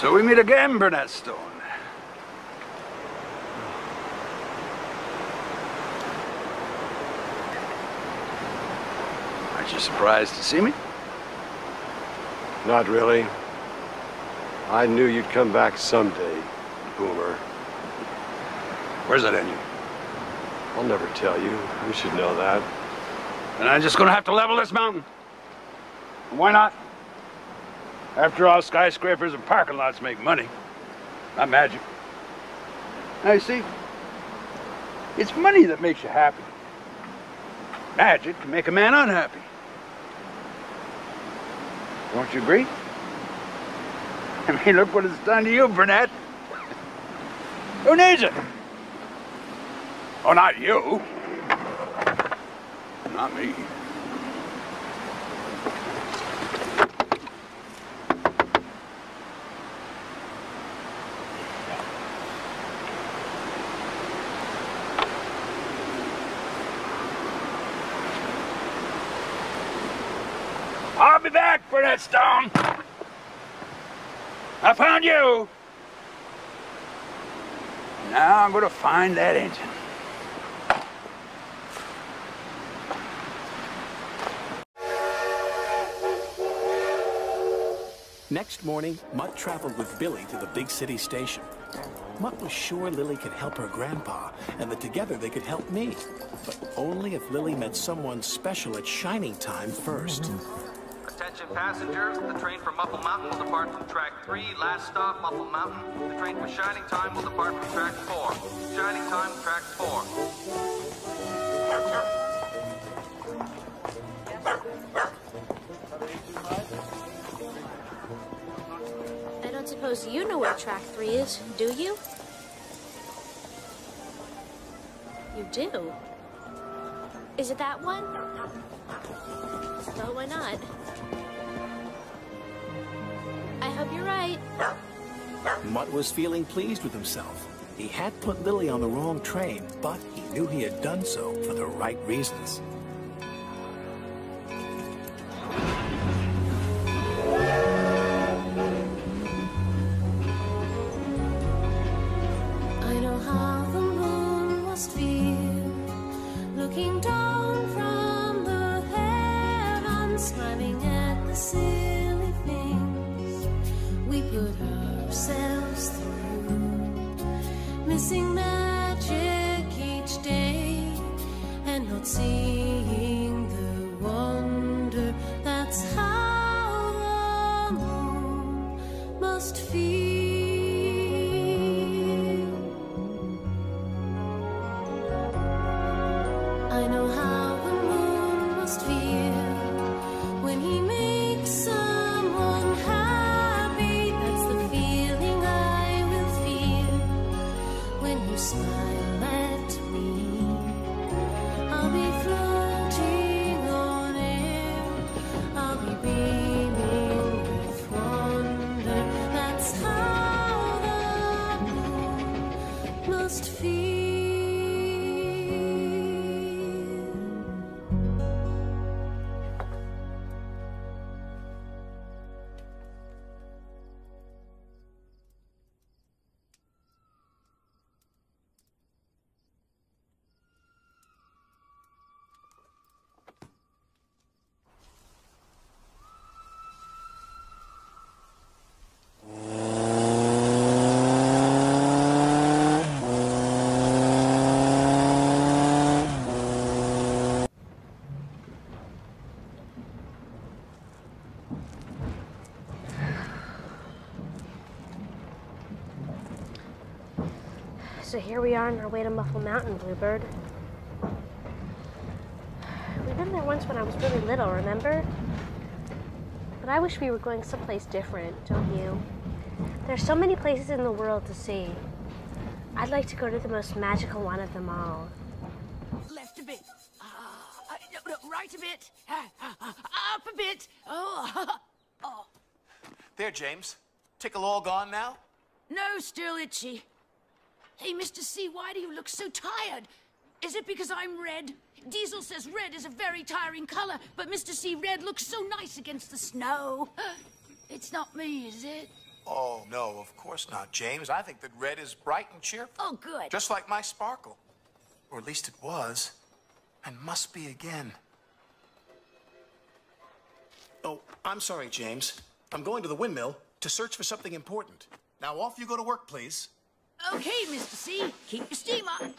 So we meet again, Burnett Stone. Aren't you surprised to see me? Not really. I knew you'd come back someday, Boomer. Where's that engine? I'll never tell you. You should know that. And I'm just gonna have to level this mountain. Why not? After all, skyscrapers and parking lots make money, not magic. Now you see, it's money that makes you happy. Magic can make a man unhappy. Don't you agree? I mean, look what it's done to you, Burnett. Who needs it? Oh, not you. Not me. I'll be back, Burnett Stone. I found you. Now I'm gonna find that engine. Next morning, Mutt traveled with Billy to the big city station. Mutt was sure Lily could help her grandpa, and that together they could help me. But only if Lily met someone special at shining time first. Attention passengers, the train for Muffle Mountain will depart from track 3, last stop Muffle Mountain. The train for Shining Time will depart from track 4. Shining Time, track 4. I don't suppose you know where track 3 is, do you? You do? Is it that one? Well, why not? I hope you're right. Mutt was feeling pleased with himself. He had put Lily on the wrong train, but he knew he had done so for the right reasons. I know how the moon must feel, looking down from the heavens, smiling at the silly things we put ourselves through, missing magic each day and not seeing the wonder. That's how the moon must feel. I know how the moon must feel when he makes someone happy. That's the feeling I will feel when you smile at me. I'll be floating on air, I'll be beaming with wonder. That's how the moon must feel. So here we are on our way to Muffle Mountain, Bluebird. We've been there once when I was really little, remember? But I wish we were going someplace different, don't you? There's so many places in the world to see. I'd like to go to the most magical one of them all. Left a bit. No, right a bit. Up a bit. Oh. There, James. Tickle all gone now? No, still itchy. Hey, Mr. C, why do you look so tired? Is it because I'm red? Diesel says red is a very tiring color, but Mr. C, red looks so nice against the snow. It's not me, is it? Oh, no, of course not, James. I think that red is bright and cheerful. Oh, good. Just like my sparkle. Or at least it was. And must be again. Oh, I'm sorry, James. I'm going to the windmill to search for something important. Now off you go to work, please. Okay, Mr. C. Keep your steam up.